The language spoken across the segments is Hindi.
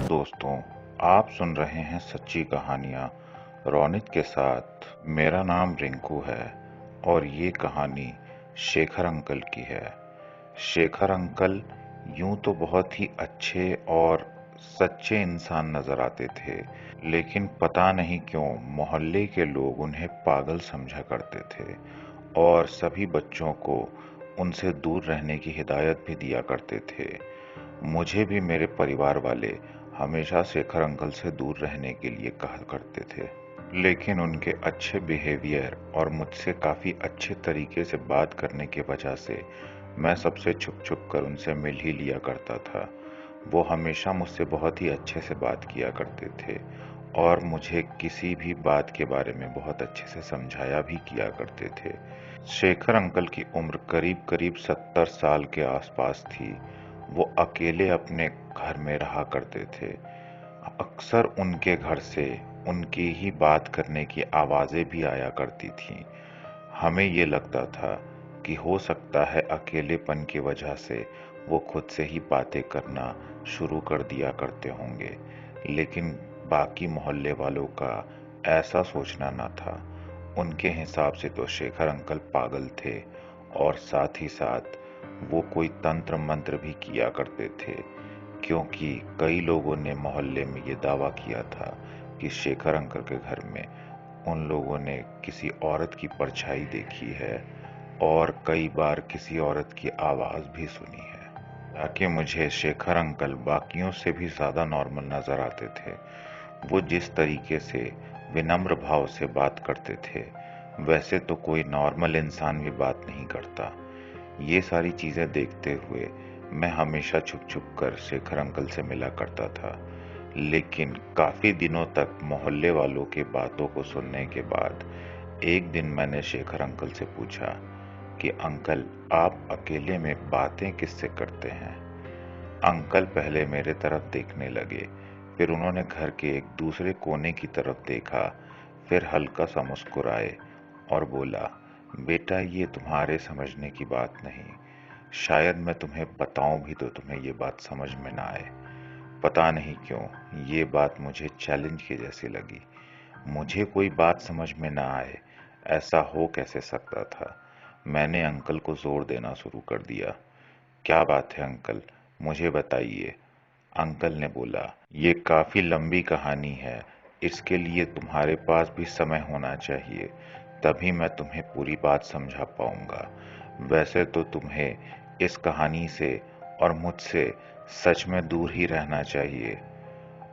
दोस्तों, आप सुन रहे हैं सच्ची कहानियाँ रौनित के साथ। मेरा नाम रिंकू है और ये कहानी शेखर अंकल की है। शेखर अंकल यूं तो बहुत ही अच्छे और सच्चे इंसान नजर आते थे, लेकिन पता नहीं क्यों मोहल्ले के लोग उन्हें पागल समझा करते थे और सभी बच्चों को उनसे दूर रहने की हिदायत भी दिया करते थे। मुझे भी मेरे परिवार वाले हमेशा शेखर अंकल से दूर रहने के लिए कहा करते थे, लेकिन उनके अच्छे बिहेवियर और मुझसे काफ़ी अच्छे तरीके से बात करने की वजह से मैं सबसे छुप छुप कर उनसे मिल ही लिया करता था। वो हमेशा मुझसे बहुत ही अच्छे से बात किया करते थे और मुझे किसी भी बात के बारे में बहुत अच्छे से समझाया भी किया करते थे। शेखर अंकल की उम्र करीब करीब 70 साल के आसपास थी। वो अकेले अपने घर में रहा करते थे। अक्सर उनके घर से उनकी ही बात करने की आवाजें भी आया करती थीं। हमें ये लगता था कि हो सकता है अकेलेपन की वजह से वो खुद से ही बातें करना शुरू कर दिया करते होंगे, लेकिन बाकी मोहल्ले वालों का ऐसा सोचना न था। उनके हिसाब से तो शेखर अंकल पागल थे और साथ ही साथ वो कोई तंत्र मंत्र भी किया करते थे, क्योंकि कई लोगों ने मोहल्ले में ये दावा किया था कि शेखर अंकल के घर में उन लोगों ने किसी औरत की परछाई देखी है और कई बार किसी औरत की आवाज भी सुनी है। ताकि मुझे शेखर अंकल बाकियों से भी ज्यादा नॉर्मल नजर आते थे। वो जिस तरीके से विनम्र भाव से बात करते थे, वैसे तो कोई नॉर्मल इंसान भी बात नहीं करता। ये सारी चीजें देखते हुए मैं हमेशा छुप छुप कर शेखर अंकल से मिला करता था, लेकिन काफी दिनों तक मोहल्ले वालों की बातों को सुनने के बाद एक दिन मैंने शेखर अंकल से पूछा कि अंकल, आप अकेले में बातें किससे करते हैं? अंकल पहले मेरे तरफ देखने लगे, फिर उन्होंने घर के एक दूसरे कोने की तरफ देखा, फिर हल्का सा मुस्कुराए और बोला, बेटा, ये तुम्हारे समझने की बात नहीं। शायद मैं तुम्हें बताऊं भी तो तुम्हें ये बात समझ में ना आए। पता नहीं क्यों ये बात मुझे चैलेंज की जैसी लगी। मुझे कोई बात समझ में ना आए, ऐसा हो कैसे सकता था? मैंने अंकल को जोर देना शुरू कर दिया। क्या बात है अंकल, मुझे बताइए। अंकल ने बोला, ये काफी लंबी कहानी है, इसके लिए तुम्हारे पास भी समय होना चाहिए, तभी मैं तुम्हें पूरी बात समझा पाऊंगा। वैसे तो तुम्हें इस कहानी से और मुझसे सच में दूर ही रहना चाहिए।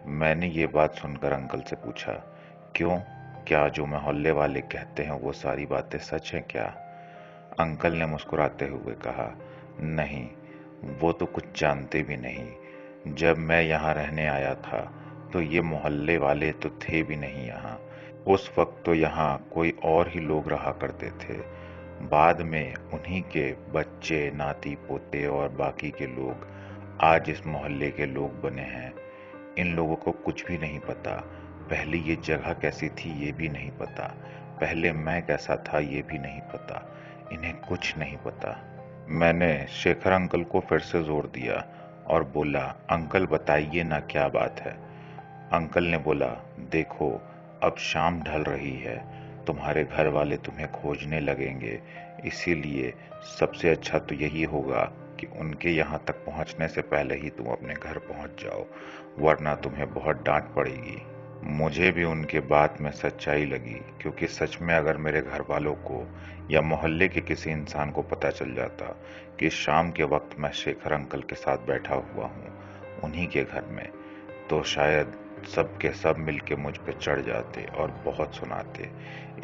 मैंने ये बात सुनकर अंकल से पूछा, क्यों? क्या जो मोहल्ले वाले कहते हैं वो सारी बातें सच हैं क्या? अंकल ने मुस्कुराते हुए कहा, नहीं, वो तो कुछ जानते भी नहीं। जब मैं यहाँ रहने आया था तो ये मोहल्ले वाले तो थे भी नहीं यहाँ। उस वक्त तो यहाँ कोई और ही लोग रहा करते थे। बाद में उन्हीं के बच्चे, नाती पोते और बाकी के लोग आज इस मोहल्ले के लोग बने हैं। इन लोगों को कुछ भी नहीं पता। पहले ये जगह कैसी थी ये भी नहीं पता। पहले मैं कैसा था ये भी नहीं पता। इन्हें कुछ नहीं पता। मैंने शेखर अंकल को फिर से जोर दिया और बोला, अंकल बताइए ना, क्या बात है? अंकल ने बोला, देखो, अब शाम ढल रही है, तुम्हारे घर वाले तुम्हें खोजने लगेंगे, इसीलिए सबसे अच्छा तो यही होगा कि उनके यहाँ तक पहुँचने से पहले ही तुम अपने घर पहुँच जाओ, वरना तुम्हें बहुत डांट पड़ेगी। मुझे भी उनके बात में सच्चाई लगी, क्योंकि सच में अगर मेरे घर वालों को या मोहल्ले के किसी इंसान को पता चल जाता कि शाम के वक्त मैं शेखर अंकल के साथ बैठा हुआ हूँ उन्हीं के घर में, तो शायद सब के सब मिलके मुझ पे चढ़ जाते और बहुत सुनाते।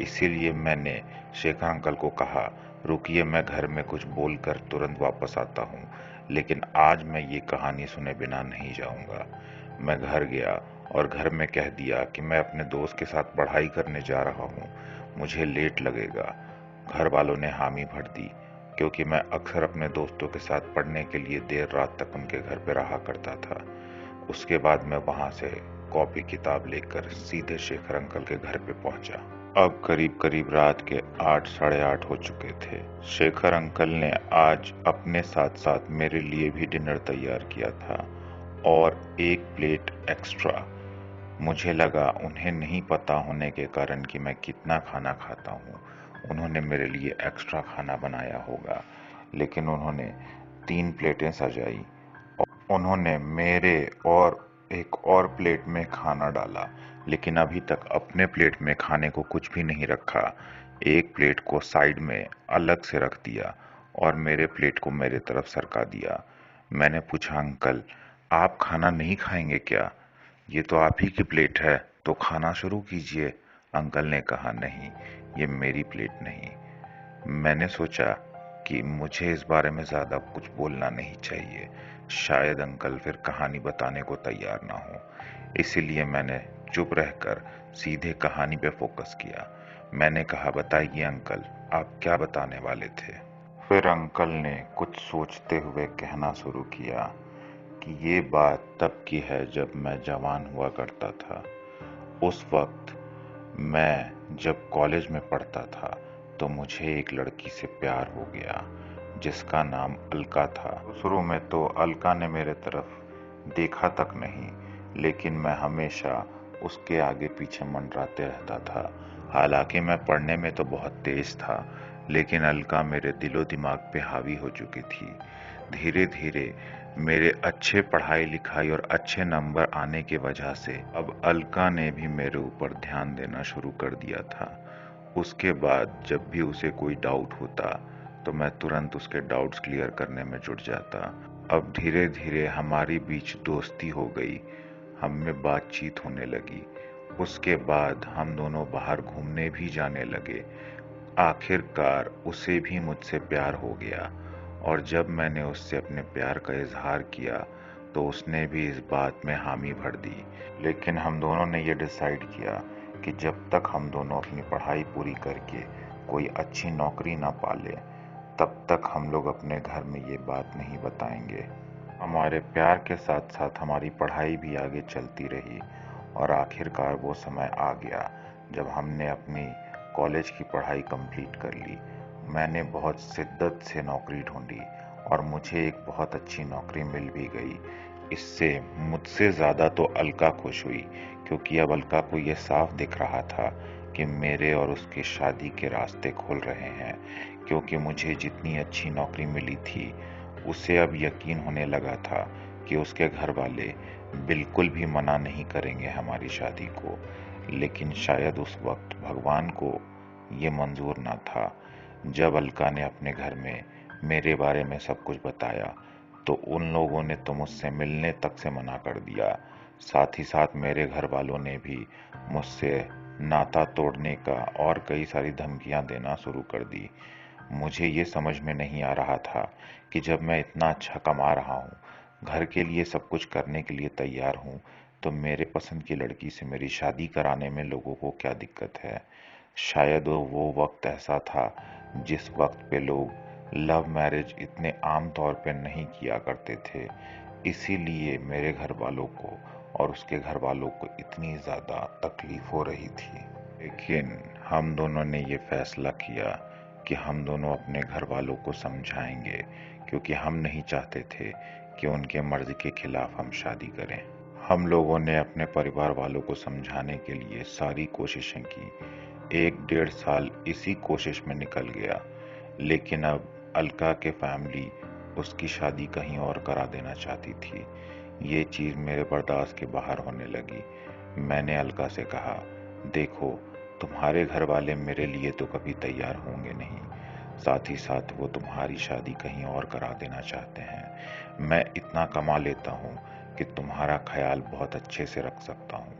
इसीलिए मैंने शेखर अंकल को कहा, रुकिए, मैं घर में कुछ बोलकर तुरंत वापस आता हूँ, लेकिन आज मैं ये कहानी सुने बिना नहीं जाऊंगा। मैं घर गया और घर में कह दिया कि मैं अपने दोस्त के साथ पढ़ाई करने जा रहा हूँ, मुझे लेट लगेगा। घर वालों ने हामी भर दी, क्योंकि मैं अक्सर अपने दोस्तों के साथ पढ़ने के लिए देर रात तक उनके घर पे रहा करता था। उसके बाद मैं वहां से कॉपी किताब लेकर सीधे शेखर अंकल के घर पे पहुंचा। अब करीब करीब रात के 8 साढ़े 8 हो चुके थे। शेखर अंकल ने आज अपने साथ साथ मेरे लिए भी डिनर तैयार किया था और एक प्लेट एक्स्ट्रा। मुझे लगा उन्हें नहीं पता होने के कारण कि मैं कितना खाना खाता हूँ, उन्होंने मेरे लिए एक्स्ट्रा खाना बनाया होगा। लेकिन उन्होंने 3 प्लेटें सजाई। उन्होंने मेरे और एक और प्लेट में खाना डाला, लेकिन अभी तक अपने प्लेट में खाने को कुछ भी नहीं रखा। एक प्लेट को साइड में अलग से रख दिया और मेरे प्लेट को मेरे तरफ सरका दिया। मैंने पूछा, अंकल आप खाना नहीं खाएंगे क्या? ये तो आप ही की प्लेट है, तो खाना शुरू कीजिए। अंकल ने कहा, नहीं, ये मेरी प्लेट नहीं। मैंने सोचा कि मुझे इस बारे में ज्यादा कुछ बोलना नहीं चाहिए, शायद अंकल फिर कहानी बताने को तैयार ना हो। इसीलिए मैंने चुप रहकर सीधे कहानी पे फोकस किया। मैंने कहा, बताइए अंकल, आप क्या बताने वाले थे? फिर अंकल ने कुछ सोचते हुए कहना शुरू किया कि ये बात तब की है जब मैं जवान हुआ करता था। उस वक्त मैं जब कॉलेज में पढ़ता था तो मुझे एक लड़की से प्यार हो गया जिसका नाम अलका था। शुरू में तो अलका ने मेरे तरफ देखा तक नहीं, लेकिन मैं हमेशा उसके आगे पीछे मंडराते रहता था। हालांकि मैं पढ़ने में तो बहुत तेज था, लेकिन अलका मेरे दिलो दिमाग पे हावी हो चुकी थी। धीरे धीरे मेरे अच्छे पढ़ाई लिखाई और अच्छे नंबर आने की वजह से अब अलका ने भी मेरे ऊपर ध्यान देना शुरू कर दिया था। उसके बाद जब भी उसे कोई डाउट होता तो मैं तुरंत उसके डाउट्स क्लियर करने में जुट जाता। अब धीरे धीरे हमारी बीच दोस्ती हो गई, हम में बातचीत होने लगी। उसके बाद हम दोनों बाहर घूमने भी जाने लगे। आखिरकार उसे भी मुझसे प्यार हो गया, और जब मैंने उससे अपने प्यार का इजहार किया तो उसने भी इस बात में हामी भर दी। लेकिन हम दोनों ने ये डिसाइड किया कि जब तक हम दोनों अपनी पढ़ाई पूरी करके कोई अच्छी नौकरी ना पाले, तब तक हम लोग अपने घर में ये बात नहीं बताएंगे। हमारे प्यार के साथ साथ हमारी पढ़ाई भी आगे चलती रही, और आखिरकार वो समय आ गया जब हमने अपनी कॉलेज की पढ़ाई कंप्लीट कर ली। मैंने बहुत शिद्दत से नौकरी ढूंढी और मुझे एक बहुत अच्छी नौकरी मिल भी गई। इससे मुझसे ज़्यादा तो अलका खुश हुई, क्योंकि अब अलका को ये साफ दिख रहा था कि मेरे और उसके शादी के रास्ते खुल रहे हैं। क्योंकि मुझे जितनी अच्छी नौकरी मिली थी, उसे अब यकीन होने लगा था कि उसके घर वाले बिल्कुल भी मना नहीं करेंगे हमारी शादी को। लेकिन शायद उस वक्त भगवान को ये मंजूर ना था। जब अलका ने अपने घर में मेरे बारे में सब कुछ बताया तो उन लोगों ने तो मुझसे मिलने तक से मना कर दिया। साथ ही साथ मेरे घर वालों ने भी मुझसे नाता तोड़ने का और कई सारी धमकियां देना शुरू कर दी। मुझे ये समझ में नहीं आ रहा था कि जब मैं इतना अच्छा कमा रहा हूँ, घर के लिए सब कुछ करने के लिए तैयार हूँ, तो मेरे पसंद की लड़की से मेरी शादी कराने में लोगों को क्या दिक्कत है। शायद वो वक्त ऐसा था जिस वक्त पे लोग लव मैरिज इतने आम तौर पे नहीं किया करते थे, इसीलिए मेरे घर वालों को और उसके घर वालों को इतनी ज़्यादा तकलीफ हो रही थी। लेकिन हम दोनों ने ये फैसला किया कि हम दोनों अपने घर वालों को समझाएंगे, क्योंकि हम नहीं चाहते थे कि उनके मर्जी के खिलाफ हम शादी करें। हम लोगों ने अपने परिवार वालों को समझाने के लिए सारी कोशिशें की। 1 डेढ़ साल इसी कोशिश में निकल गया, लेकिन अब अलका के फैमिली उसकी शादी कहीं और करा देना चाहती थी। ये चीज़ मेरे बर्दाश्त के बाहर होने लगी। मैंने अलका से कहा, देखो, तुम्हारे घर वाले मेरे लिए तो कभी तैयार होंगे नहीं, साथ ही साथ वो तुम्हारी शादी कहीं और करा देना चाहते हैं। मैं इतना कमा लेता हूँ कि तुम्हारा ख्याल बहुत अच्छे से रख सकता हूँ,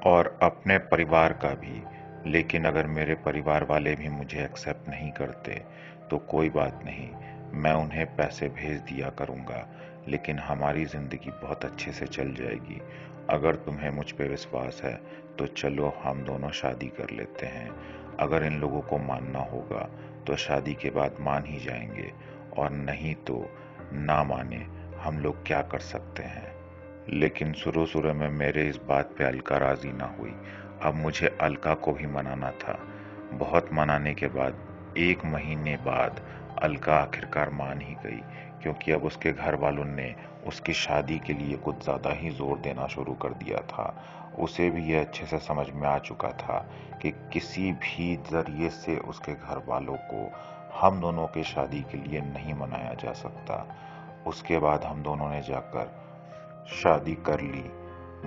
और अपने परिवार का भी। लेकिन अगर मेरे परिवार वाले भी मुझे एक्सेप्ट नहीं करते तो कोई बात नहीं, मैं उन्हें पैसे भेज दिया करूँगा, लेकिन हमारी ज़िंदगी बहुत अच्छे से चल जाएगी। अगर तुम्हें मुझ पे विश्वास है तो चलो हम दोनों शादी कर लेते हैं। अगर इन लोगों को मानना होगा तो शादी के बाद मान ही जाएंगे, और नहीं तो ना माने, हम लोग क्या कर सकते हैं। लेकिन शुरू शुरू में मेरे इस बात पे अलका राजी ना हुई। अब मुझे अलका को भी मनाना था। बहुत मनाने के बाद 1 महीने बाद अलका आखिरकार मान ही गई, क्योंकि अब उसके घर वालों ने उसकी शादी के लिए कुछ ज़्यादा ही जोर देना शुरू कर दिया था। उसे भी यह अच्छे से समझ में आ चुका था कि किसी भी जरिए से उसके घर वालों को हम दोनों की शादी के लिए नहीं मनाया जा सकता। उसके बाद हम दोनों ने जाकर शादी कर ली।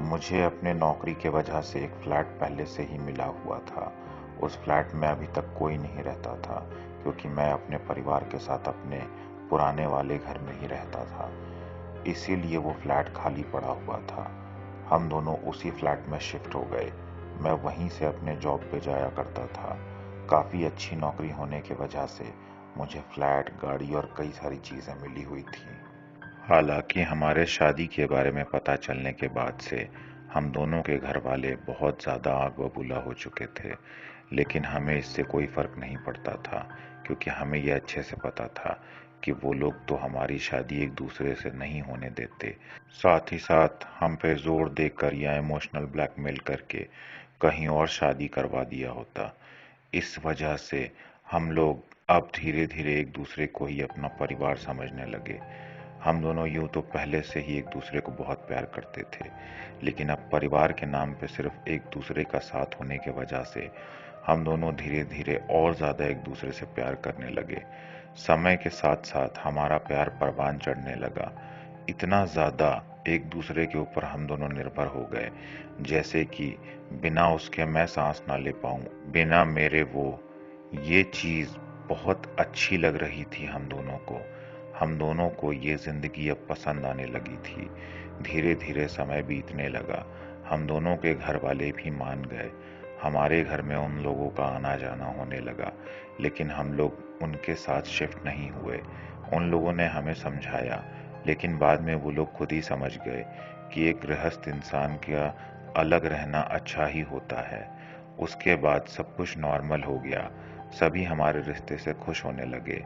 मुझे अपने नौकरी के वजह से एक फ्लैट पहले से ही मिला हुआ था। उस फ्लैट में अभी तक कोई नहीं रहता था, क्योंकि मैं अपने परिवार के साथ अपने पुराने वाले घर में ही रहता था। इसीलिए वो फ्लैट खाली पड़ा हुआ था। हम दोनों उसी फ्लैट में शिफ्ट हो गए। मैं वहीं से अपने जॉब पे जाया करता था। काफ़ी अच्छी नौकरी होने की वजह से मुझे फ्लैट, गाड़ी और कई सारी चीज़ें मिली हुई थी। हालांकि हमारे शादी के बारे में पता चलने के बाद से हम दोनों के घर वाले बहुत ज़्यादा आग बबूला हो चुके थे, लेकिन हमें इससे कोई फ़र्क नहीं पड़ता था, क्योंकि हमें यह अच्छे से पता था कि वो लोग तो हमारी शादी एक दूसरे से नहीं होने देते। साथ ही साथ हम पे जोर देकर या इमोशनल ब्लैकमेल करके कहीं और शादी करवा दिया होता। इस वजह से हम लोग अब धीरे धीरे एक दूसरे को ही अपना परिवार समझने लगे। हम दोनों यूं तो पहले से ही एक दूसरे को बहुत प्यार करते थे, लेकिन अब परिवार के नाम पे सिर्फ एक दूसरे का साथ होने की वजह से हम दोनों धीरे धीरे और ज़्यादा एक दूसरे से प्यार करने लगे। समय के साथ साथ हमारा प्यार परवान चढ़ने लगा। इतना ज़्यादा एक दूसरे के ऊपर हम दोनों निर्भर हो गए, जैसे कि बिना उसके मैं सांस ना ले पाऊं, बिना मेरे वो। ये चीज़ बहुत अच्छी लग रही थी हम दोनों को। हम दोनों को ये जिंदगी अब पसंद आने लगी थी। धीरे धीरे समय बीतने लगा। हम दोनों के घर वाले भी मान गए। हमारे घर में उन लोगों का आना जाना होने लगा, लेकिन हम लोग उनके साथ शिफ्ट नहीं हुए। उन लोगों ने हमें समझाया, लेकिन बाद में वो लोग खुद ही समझ गए कि एक गृहस्थ इंसान का अलग रहना अच्छा ही होता है। उसके बाद सब कुछ नॉर्मल हो गया। सभी हमारे रिश्ते से खुश होने लगे।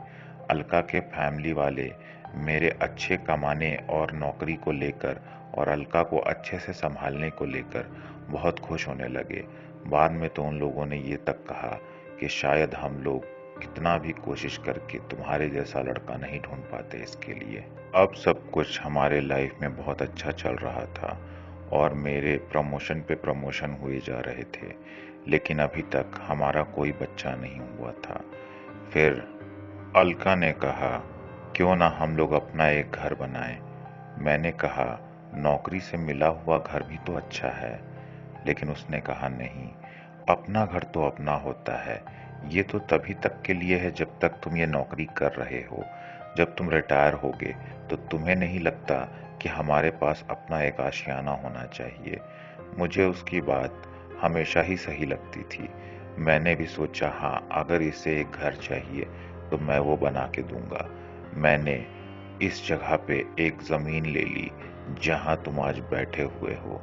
अलका के फैमिली वाले मेरे अच्छे कमाने और नौकरी को लेकर और अलका को अच्छे से संभालने को लेकर बहुत खुश होने लगे। बाद में तो उन लोगों ने ये तक कहा कि शायद हम लोग कितना भी कोशिश करके तुम्हारे जैसा लड़का नहीं ढूंढ पाते इसके लिए। अब सब कुछ हमारे लाइफ में बहुत अच्छा चल रहा था और मेरे प्रमोशन पे प्रमोशन हुए जा रहे थे, लेकिन अभी तक हमारा कोई बच्चा नहीं हुआ था। फिर अलका ने कहा, क्यों ना हम लोग अपना एक घर बनाएं। मैंने कहा, नौकरी से मिला हुआ घर भी तो अच्छा है। लेकिन उसने कहा, नहीं, अपना घर तो अपना होता है। ये तो तभी तक के लिए है जब तक तुम ये नौकरी कर रहे हो। जब तुम रिटायर होगे तो तुम्हें नहीं लगता कि हमारे पास अपना एक आशियाना होना चाहिए। मुझे उसकी बात हमेशा ही सही लगती थी। मैंने भी सोचा, हाँ, अगर इसे एक घर चाहिए तो मैं वो बना के दूंगा। मैंने इस जगह पे एक जमीन ले ली जहां तुम आज बैठे हुए हो।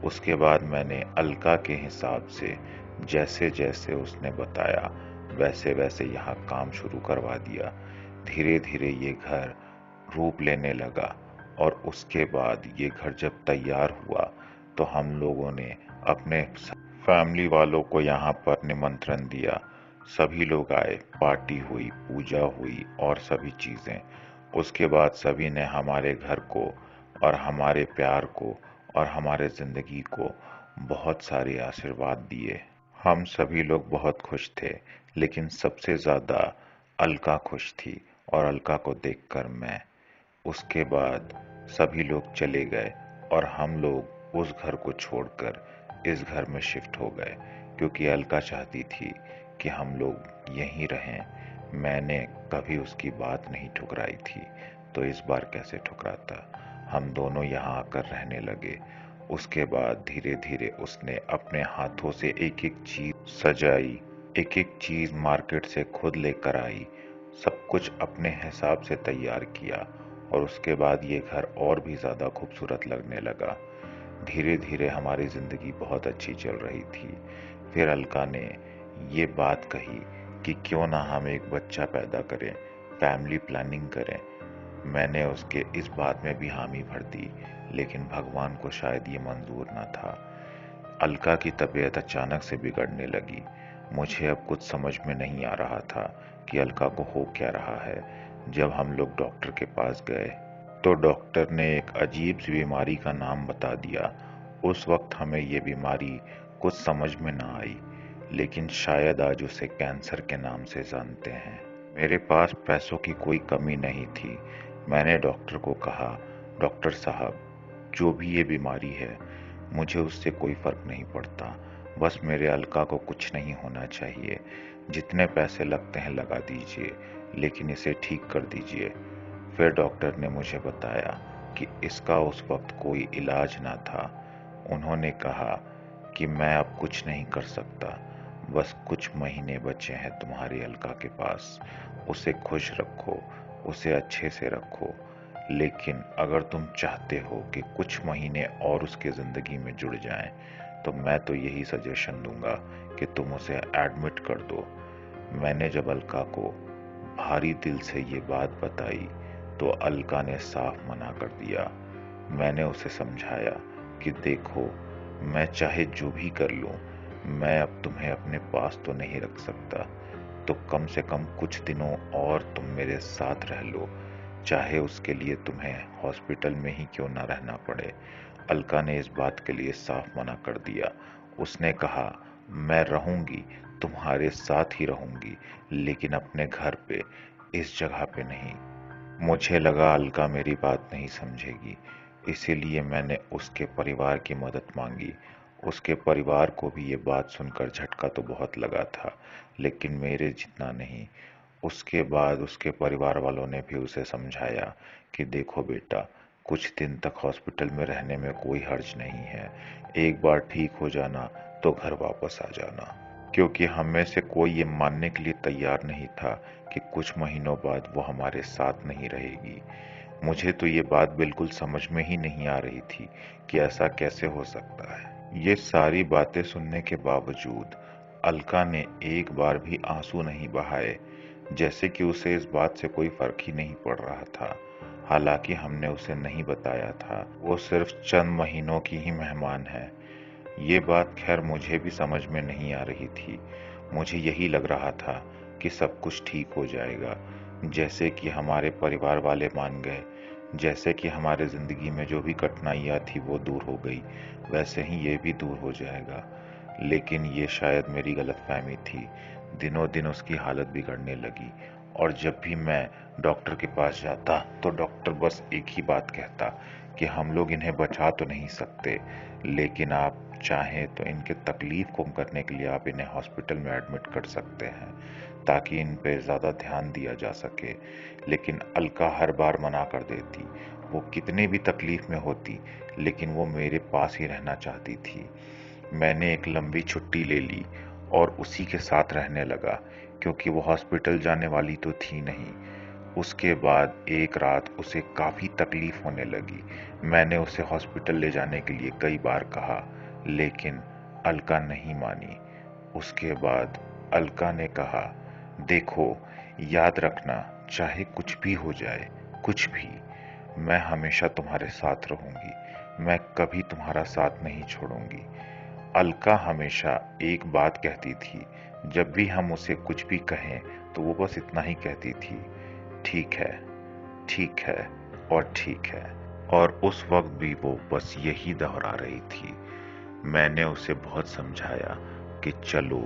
उसके बाद मैंने अलका के हिसाब से जैसे जैसे उसने बताया वैसे वैसे यहाँ काम शुरू करवा दिया। धीरे धीरे ये घर रूप लेने लगा और उसके बाद ये घर जब तैयार हुआ तो हम लोगों ने अपने फैमिली वालों को यहाँ पर निमंत्रण दिया। सभी लोग आए, पार्टी हुई, पूजा हुई और सभी चीज़ें। उसके बाद सभी ने हमारे घर को और हमारे प्यार को और हमारे ज़िंदगी को बहुत सारे आशीर्वाद दिए। हम सभी लोग बहुत खुश थे, लेकिन सबसे ज़्यादा अलका खुश थी और अलका को देखकर मैं। उसके बाद सभी लोग चले गए और हम लोग उस घर को छोड़कर इस घर में शिफ्ट हो गए, क्योंकि अलका चाहती थी कि हम लोग यहीं रहें। मैंने कभी उसकी बात नहीं ठुकराई थी, तो इस बार कैसे ठुकराता। हम दोनों यहाँ आकर रहने लगे। उसके बाद धीरे धीरे उसने अपने हाथों से एक एक चीज सजाई, एक एक चीज मार्केट से खुद लेकर आई, सब कुछ अपने हिसाब से तैयार किया और उसके बाद ये घर और भी ज्यादा खूबसूरत लगने लगा। धीरे धीरे हमारी जिंदगी बहुत अच्छी चल रही थी। फिर अलका ने ये बात कही कि क्यों ना हम एक बच्चा पैदा करें, फैमिली प्लानिंग करें। मैंने उसके इस बात में भी हामी भर दी, लेकिन भगवान को शायद ये मंजूर न था। अलका की तबीयत अचानक से बिगड़ने लगी। मुझे अब कुछ समझ में नहीं आ रहा था कि अलका को हो क्या रहा है। जब हम लोग डॉक्टर के पास गए तो डॉक्टर ने एक अजीब सी बीमारी का नाम बता दिया। उस वक्त हमें ये बीमारी कुछ समझ में ना आई, लेकिन शायद आज उसे कैंसर के नाम से जानते हैं। मेरे पास पैसों की कोई कमी नहीं थी। मैंने डॉक्टर को कहा, डॉक्टर साहब, जो भी ये बीमारी है मुझे उससे कोई फर्क नहीं पड़ता, बस मेरे अलका को कुछ नहीं होना चाहिए। जितने पैसे लगते हैं लगा दीजिए, लेकिन इसे ठीक कर दीजिए। फिर डॉक्टर ने मुझे बताया कि इसका उस वक्त कोई इलाज ना था। उन्होंने कहा कि मैं अब कुछ नहीं कर सकता, बस कुछ महीने बचे हैं तुम्हारी अलका के पास। उसे खुश रखो, उसे अच्छे से रखो, लेकिन अगर तुम चाहते हो कि कुछ महीने और उसके ज़िंदगी में जुड़ जाएं, तो मैं तो यही सजेशन दूंगा कि तुम उसे एडमिट कर दो। मैंने जब अलका को भारी दिल से ये बात बताई तो अलका ने साफ मना कर दिया। मैंने उसे समझाया कि देखो, मैं चाहे जो भी कर लूं, मैं अब तुम्हें अपने पास तो नहीं रख सकता, तो कम से कम कुछ दिनों और तुम मेरे साथ रह लो, चाहे उसके लिए तुम्हें हॉस्पिटल में ही क्यों ना रहना पड़े। अलका ने इस बात के लिए साफ मना कर दिया। उसने कहा, मैं रहूंगी, तुम्हारे साथ ही रहूंगी, लेकिन अपने घर पे, इस जगह पे नहीं। मुझे लगा अलका मेरी बात नहीं समझेगी, इसीलिए मैंने उसके परिवार की मदद मांगी। उसके परिवार को भी ये बात सुनकर झटका तो बहुत लगा था, लेकिन मेरे जितना नहीं। उसके बाद उसके परिवार वालों ने भी उसे समझाया कि देखो बेटा, कुछ दिन तक हॉस्पिटल में रहने में कोई हर्ज नहीं है। एक बार ठीक हो जाना तो घर वापस आ जाना। क्योंकि हम में से कोई ये मानने के लिए तैयार नहीं था कि कुछ महीनों बाद वो हमारे साथ नहीं रहेगी। मुझे तो ये बात बिल्कुल समझ में ही नहीं आ रही थी कि ऐसा कैसे हो सकता है। ये सारी बातें सुनने के बावजूद अलका ने एक बार भी आंसू नहीं बहाए, जैसे कि उसे इस बात से कोई फर्क ही नहीं पड़ रहा था। हालांकि हमने उसे नहीं बताया था, वो सिर्फ चंद महीनों की ही मेहमान है। ये बात खैर मुझे भी समझ में नहीं आ रही थी। मुझे यही लग रहा था कि सब कुछ ठीक हो जाएगा, जैसे कि हमारे परिवार वाले मान गए, जैसे कि हमारे जिंदगी में जो भी कठिनाइयाँ थी वो दूर हो गई, वैसे ही ये भी दूर हो जाएगा। लेकिन ये शायद मेरी गलतफहमी थी। दिनों दिन उसकी हालत बिगड़ने लगी, और जब भी मैं डॉक्टर के पास जाता तो डॉक्टर बस एक ही बात कहता कि हम लोग इन्हें बचा तो नहीं सकते, लेकिन आप चाहें तो इनके तकलीफ कम करने के लिए आप इन्हें हॉस्पिटल में एडमिट कर सकते हैं, ताकि इन पे ज़्यादा ध्यान दिया जा सके। लेकिन अलका हर बार मना कर देती। वो कितने भी तकलीफ में होती, लेकिन वो मेरे पास ही रहना चाहती थी। मैंने एक लंबी छुट्टी ले ली और उसी के साथ रहने लगा, क्योंकि वो हॉस्पिटल जाने वाली तो थी नहीं। उसके बाद एक रात उसे काफ़ी तकलीफ होने लगी। मैंने उसे हॉस्पिटल ले जाने के लिए कई बार कहा, लेकिन अलका नहीं मानी। उसके बाद अलका ने कहा, देखो, याद रखना, चाहे कुछ भी हो जाए, कुछ भी, मैं हमेशा तुम्हारे साथ रहूंगी, मैं कभी तुम्हारा साथ नहीं छोड़ूंगी। अलका हमेशा एक बात कहती थी, जब भी हम उसे कुछ भी कहें तो वो बस इतना ही कहती थी, ठीक है, ठीक है और ठीक है। और उस वक्त भी वो बस यही दोहरा रही थी। मैंने उसे बहुत समझाया कि चलो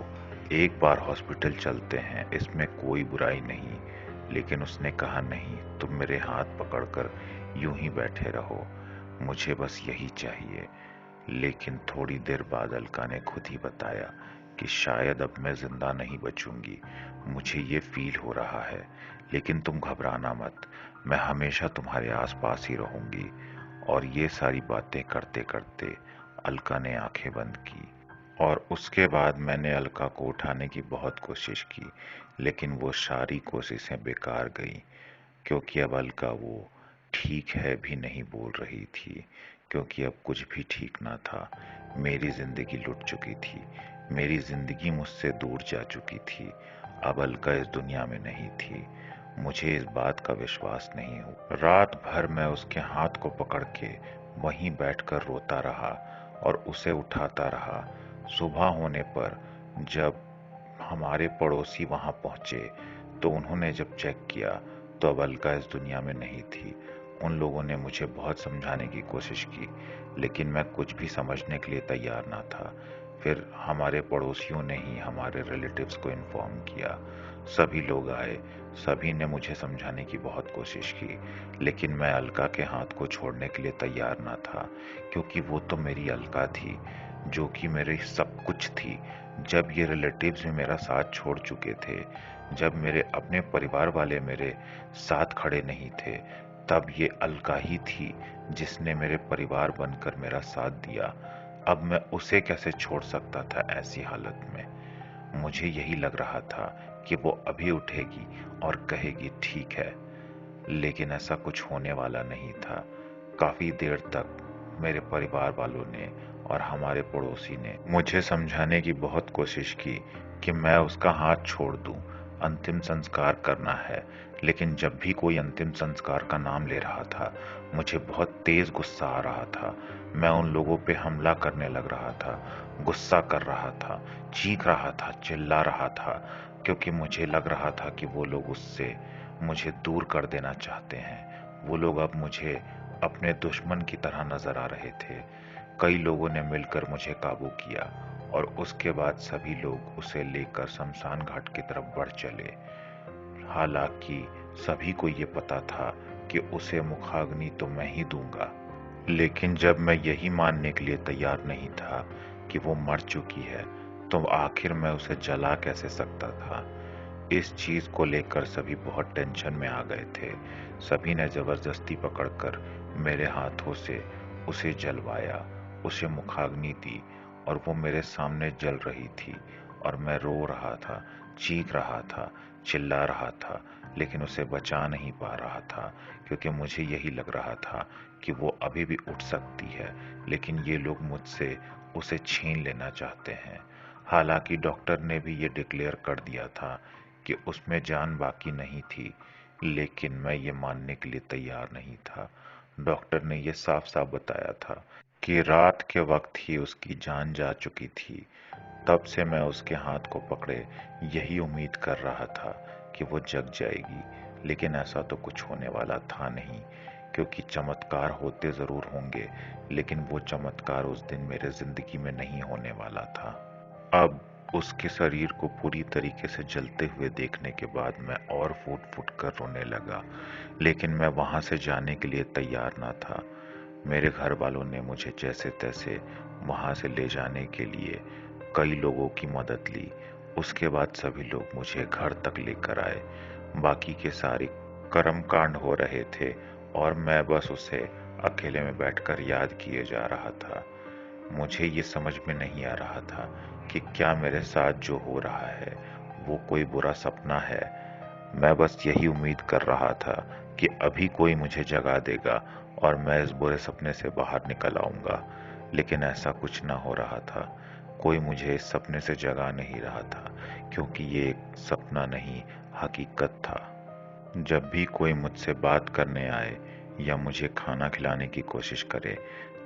एक बार हॉस्पिटल चलते हैं, इसमें कोई बुराई नहीं, लेकिन उसने कहा नहीं, तुम मेरे हाथ पकड़कर यूं ही बैठे रहो, मुझे बस यही चाहिए। लेकिन थोड़ी देर बाद अलका ने खुद ही बताया कि शायद अब मैं जिंदा नहीं बचूंगी, मुझे ये फील हो रहा है, लेकिन तुम घबराना मत, मैं हमेशा तुम्हारे आसपास ही रहूंगी। और ये सारी बातें करते करते अलका ने आंखें बंद की। और उसके बाद मैंने अलका को उठाने की बहुत कोशिश की, लेकिन वो सारी कोशिशें बेकार गई, क्योंकि अब अलका वो ठीक है भी नहीं बोल रही थी, क्योंकि अब कुछ भी ठीक ना था। मेरी जिंदगी लुट चुकी थी, मेरी जिंदगी मुझसे दूर जा चुकी थी। अब अलका इस दुनिया में नहीं थी। मुझे इस बात का विश्वास नहीं हुआ। रात भर मैं उसके हाथ को पकड़ के वहीं बैठकर रोता रहा और उसे उठाता रहा। सुबह होने पर जब हमारे पड़ोसी वहां पहुंचे तो उन्होंने जब चेक किया तो अब अलका इस दुनिया में नहीं थी। उन लोगों ने मुझे बहुत समझाने की कोशिश की, लेकिन मैं कुछ भी समझने के लिए तैयार ना था। फिर हमारे पड़ोसियों ने ही हमारे रिलेटिव्स को इन्फॉर्म किया। सभी लोग आए, सभी ने मुझे समझाने की बहुत कोशिश की, लेकिन मैं अलका के हाथ को छोड़ने के लिए तैयार ना था, क्योंकि वो तो मेरी अलका थी, जो कि मेरे सब कुछ थी। जब ये रिलेटिव्स भी मेरा साथ छोड़ चुके थे, जब मेरे अपने परिवार वाले मेरे साथ खड़े नहीं थे, तब ये अलका ही थी जिसने मेरे परिवार बनकर मेरा साथ दिया। अब मैं उसे कैसे छोड़ सकता था ऐसी हालत में? मुझे यही लग रहा था कि वो अभी उठेगी और कहेगी ठीक है, लेकिन ऐसा कुछ होने वाला नहीं था। काफी देर तक मेरे परिवार वालों ने और हमारे पड़ोसी ने मुझे समझाने की बहुत कोशिश की कि मैं उसका हाथ छोड़ दूं, अंतिम संस्कार करना है। लेकिन जब भी कोई अंतिम संस्कार का नाम ले रहा था, मुझे बहुत तेज गुस्सा आ रहा था। मैं उन लोगों पे हमला करने लग रहा था, गुस्सा कर रहा था, चीख रहा था, चिल्ला रहा था, क्योंकि मुझे लग रहा था कि वो लोग उससे मुझे दूर कर देना चाहते हैं। वो लोग अब मुझे अपने दुश्मन की तरह नजर आ रहे थे। कई लोगों ने मिलकर मुझे काबू किया और उसके बाद सभी लोग उसे लेकर शमशान घाट की तरफ बढ़ चले। हालांकि सभी को ये पता था कि उसे मुखाग्नि तो मैं ही दूंगा, लेकिन जब मैं यही मानने के लिए तैयार नहीं था कि वो मर चुकी है, तो आखिर मैं उसे जला कैसे सकता था? इस चीज को लेकर सभी बहुत टेंशन में आ गए थे। सभी ने जबरदस्ती पकड़कर मेरे हाथों से उसे जलवाया, उसे मुखाग्नि दी, और वो मेरे सामने जल रही थी और मैं रो रहा था, चीख रहा था, चिल्ला रहा था, लेकिन उसे बचा नहीं पा रहा था, क्योंकि मुझे यही लग रहा था कि वो अभी भी उठ सकती है, लेकिन ये लोग मुझसे उसे छीन लेना चाहते हैं। हालांकि डॉक्टर ने भी ये डिक्लेयर कर दिया था कि उसमें जान बाकी नहीं थी, लेकिन मैं ये मानने के लिए तैयार नहीं था। डॉक्टर ने ये साफ साफ बताया था कि रात के वक्त ही उसकी जान जा चुकी थी। तब से मैं उसके हाथ को पकड़े यही उम्मीद कर रहा था कि वो जग जाएगी, लेकिन ऐसा तो कुछ होने वाला था नहीं, क्योंकि चमत्कार होते जरूर होंगे, लेकिन वो चमत्कार उस दिन मेरे जिंदगी में नहीं होने वाला था। अब उसके शरीर को पूरी तरीके से जलते हुए देखने के बाद मैं और फूट फूट कर रोने लगा, लेकिन मैं वहां से जाने के लिए तैयार ना था। मेरे घर वालों ने मुझे जैसे तैसे वहां से ले जाने के लिए कई लोगों की मदद ली। उसके बाद सभी लोग मुझे घर तक लेकर आए। बाकी के सारे कर्म कांड हो रहे थे और मैं बस उसे अकेले में बैठकर याद किए जा रहा था। मुझे ये समझ में नहीं आ रहा था कि क्या मेरे साथ जो हो रहा है वो कोई बुरा सपना है। मैं बस यही उम्मीद कर रहा था कि अभी कोई मुझे जगा देगा और मैं इस बुरे सपने से बाहर निकल आऊंगा, लेकिन ऐसा कुछ ना हो रहा था। कोई मुझे इस सपने से जगा नहीं रहा था, क्योंकि ये एक सपना नहीं, हकीकत था। जब भी कोई मुझसे बात करने आए या मुझे खाना खिलाने की कोशिश करे,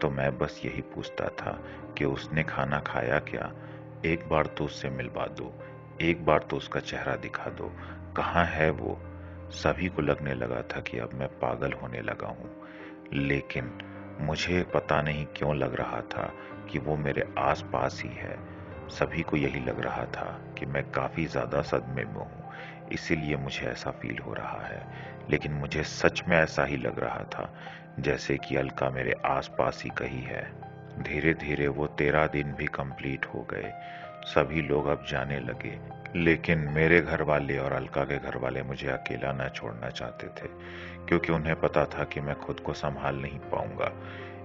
तो मैं बस यही पूछता था कि उसने खाना खाया क्या? एक बार तो उससे मिलवा दो, एक बार तो उसका चेहरा दिखा दो, कहाँ है वो? सभी को लगने लगा था कि अब मैं पागल होने लगा हूँ, लेकिन मुझे पता नहीं क्यों लग रहा था कि वो मेरे आस पास ही है। सभी को यही लग रहा था कि मैं काफी ज्यादा सदमे में हूँ, इसीलिए मुझे ऐसा फील हो रहा है, लेकिन मुझे सच में ऐसा ही लग रहा था जैसे कि अलका मेरे आसपास ही कहीं है। धीरे धीरे वो 13 दिन भी कंप्लीट हो गए। सभी लोग अब जाने लगे, लेकिन मेरे घर वाले और अलका के घर वाले मुझे अकेला न छोड़ना चाहते थे, क्योंकि उन्हें पता था कि मैं खुद को संभाल नहीं पाऊंगा।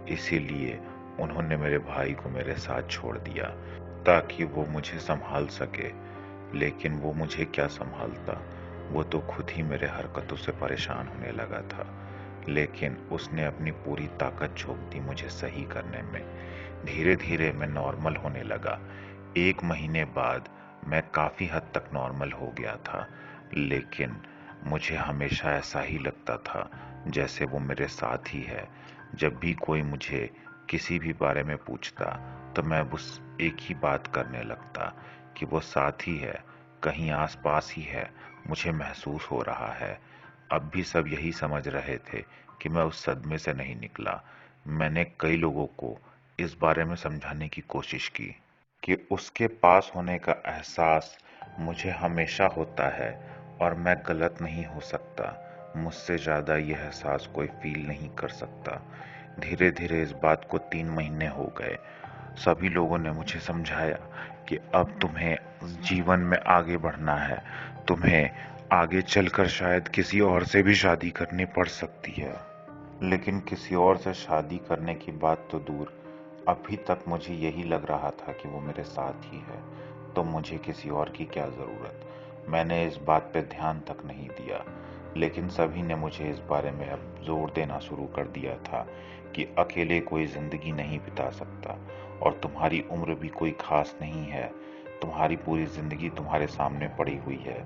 इसीलिए उन्होंने मेरे भाई को मेरे साथ छोड़ दिया ताकि वो मुझे संभाल सके, लेकिन वो मुझे क्या संभालता? वो तो खुद ही मेरे हरकतों से परेशान होने लगा था। लेकिन उसने अपनी पूरी ताकत झोंक दी मुझे सही करने में। धीरे धीरे मैं नॉर्मल होने लगा। 1 महीने बाद मैं काफी हद तक नॉर्मल हो गया था, लेकिन मुझे हमेशा ऐसा ही लगता था जैसे वो मेरे साथ ही है। जब भी कोई मुझे किसी भी बारे में पूछता, तो मैं बस एक ही बात करने लगता कि वो साथ ही है, कहीं आसपास ही है, मुझे महसूस हो रहा है। अब भी सब यही समझ रहे थे कि मैं उस सदमे से नहीं निकला। मैंने कई लोगों को इस बारे में समझाने की कोशिश की कि उसके पास होने का एहसास मुझे हमेशा होता है और मैं गलत नहीं हो सकता। मुझसे ज्यादा यह एहसास कोई फील नहीं कर सकता। धीरे धीरे इस बात को 3 महीने हो गए। सभी लोगों ने मुझे समझाया कि अब तुम्हें जीवन में आगे बढ़ना है। तुम्हें आगे चलकर शायद किसी और से भी शादी करनी पड़ सकती है। लेकिन किसी और से शादी करने की बात तो दूर, अभी तक मुझे यही लग रहा था कि वो मेरे साथ ही है, तो मुझे किसी और की क्या जरूरत। मैंने इस बात पे ध्यान तक नहीं दिया। लेकिन सभी ने मुझे इस बारे में अब जोर देना शुरू कर दिया था कि अकेले कोई जिंदगी नहीं बिता सकता और तुम्हारी उम्र भी कोई खास नहीं है। तुम्हारी पूरी जिंदगी तुम्हारे सामने पड़ी हुई है।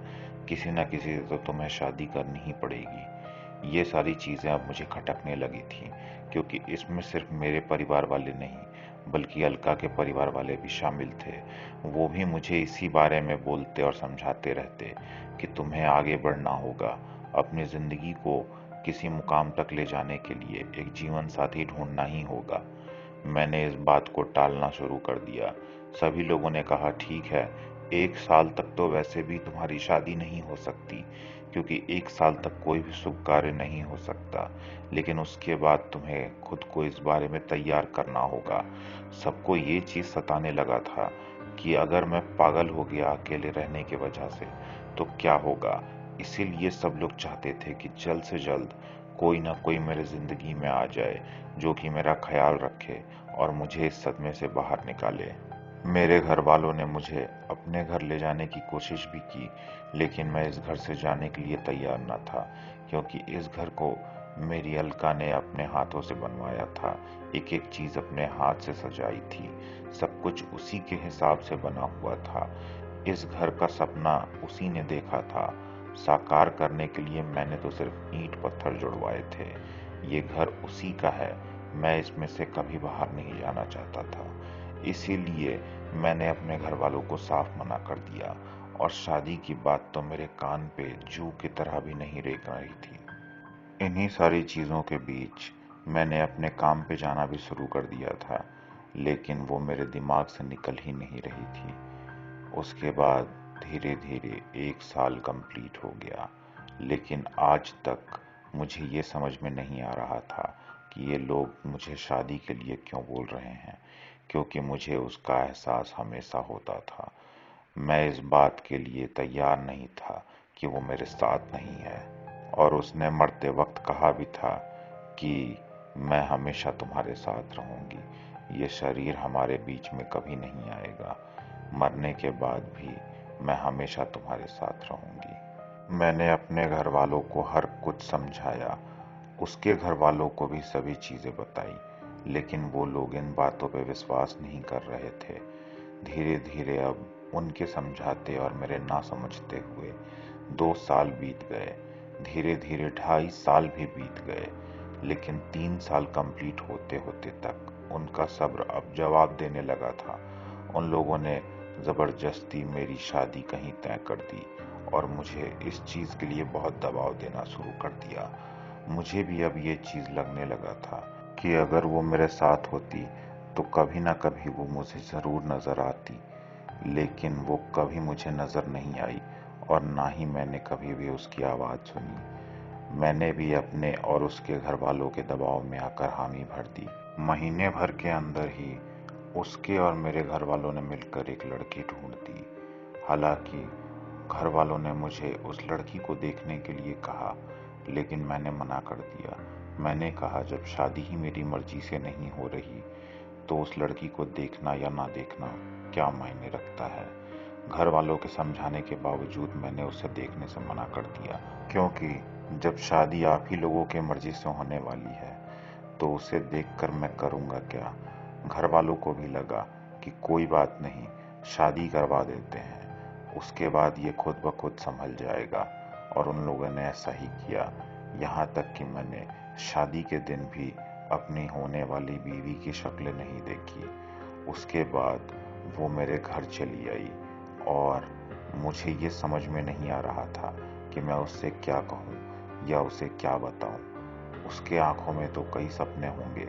किसी न किसी से तो तुम्हें शादी करनी ही पड़ेगी। ये सारी चीजें अब मुझे खटकने लगी थी, क्योंकि इसमें सिर्फ मेरे परिवार वाले नहीं बल्कि अलका के परिवार वाले भी शामिल थे। वो भी मुझे इसी बारे में बोलते और समझाते रहते कि तुम्हें आगे बढ़ना होगा। अपनी जिंदगी को किसी मुकाम तक ले जाने के लिए एक जीवन साथी ढूंढना ही होगा। मैंने इस बात को टालना शुरू कर दिया। सभी लोगों ने कहा ठीक है, 1 साल तक तो वैसे भी तुम्हारी शादी नहीं हो सकती, क्योंकि 1 साल तक कोई भी शुभ कार्य नहीं हो सकता। लेकिन उसके बाद तुम्हें खुद को इस बारे में तैयार करना होगा। सबको ये चीज सताने लगा था कि अगर मैं पागल हो गया अकेले रहने की वजह से तो क्या होगा। इसीलिए सब लोग चाहते थे कि जल्द से जल्द कोई ना कोई मेरे जिंदगी में आ जाए जो कि मेरा ख्याल रखे और मुझे इस सदमे से बाहर निकाले। मेरे घर वालों ने मुझे अपने घर ले जाने की कोशिश भी की, लेकिन मैं इस घर से जाने के लिए तैयार न था, क्योंकि इस घर को मेरी अलका ने अपने हाथों से बनवाया था। एक एक चीज अपने हाथ से सजाई थी। सब कुछ उसी के हिसाब से बना हुआ था। इस घर का सपना उसी ने देखा था। साकार करने के लिए मैंने तो सिर्फ ईंट पत्थर जुड़वाए थे। ये घर उसी का है। मैं इसमें से कभी बाहर नहीं जाना चाहता था। इसीलिए मैंने अपने घर वालों को साफ मना कर दिया और शादी की बात तो मेरे कान पे जू की तरह भी नहीं रेंग रही थी। इन्हीं सारी चीजों के बीच मैंने अपने काम पे जाना भी शुरू कर दिया था, लेकिन वो मेरे दिमाग से निकल ही नहीं रही थी। उसके बाद धीरे धीरे 1 साल कंप्लीट हो गया, लेकिन आज तक मुझे ये समझ में नहीं आ रहा था कि ये लोग मुझे शादी के लिए क्यों बोल रहे हैं, क्योंकि मुझे उसका एहसास हमेशा होता था। मैं इस बात के लिए तैयार नहीं था कि वो मेरे साथ नहीं है। और उसने मरते वक्त कहा भी था कि मैं हमेशा तुम्हारे साथ रहूंगी। ये शरीर हमारे बीच में कभी नहीं आएगा। मरने के बाद भी मैं हमेशा तुम्हारे साथ रहूंगी। मैंने अपने घर वालों को हर कुछ समझाया। उसके घर वालों को भी सभी चीजें बताई, लेकिन वो लोग इन बातों पे विश्वास नहीं कर रहे थे। धीरे धीरे अब उनके समझाते और मेरे ना समझते हुए 2 साल बीत गए। धीरे धीरे 2.5 साल भी बीत गए, लेकिन 3 साल कंप्लीट होते होते तक उनका सब्र अब जवाब देने लगा था। उन लोगों ने जबरदस्ती मेरी शादी कहीं तय कर दी और मुझे इस चीज के लिए बहुत दबाव देना शुरू कर दिया। मुझे भी अब ये चीज लगने लगा था कि अगर वो मेरे साथ होती तो कभी ना कभी वो मुझे जरूर नजर आती, लेकिन वो कभी मुझे नजर नहीं आई और ना ही मैंने कभी भी उसकी आवाज सुनी। मैंने भी अपने और उसके घर वालों के दबाव में आकर हामी भर दी। महीने भर के अंदर ही उसके और मेरे घर वालों ने मिलकर एक लड़की ढूंढ दी। हालांकि घर वालों ने मुझे उस लड़की को देखने के लिए कहा, लेकिन मैंने मना कर दिया। मैंने कहा जब शादी ही मेरी मर्जी से नहीं हो रही तो उस लड़की को देखना या ना देखना क्या मायने रखता है। घर वालों के समझाने के बावजूद मैंने उसे देखने से मना कर दिया, क्योंकि जब शादी आप ही लोगों के मर्जी से होने वाली है तो उसे देखकर मैं करूंगा क्या। घर वालों को भी लगा कि कोई बात नहीं, शादी करवा देते हैं, उसके बाद ये खुद ब खुद संभल जाएगा। और उन लोगों ने ऐसा ही किया। यहाँ तक कि मैंने शादी के दिन भी अपनी होने वाली बीवी की शक्ल नहीं देखी। उसके बाद वो मेरे घर चली आई और मुझे ये समझ में नहीं आ रहा था कि मैं उससे क्या कहूँ या उसे क्या बताऊँ। उसके आंखों में तो कई सपने होंगे,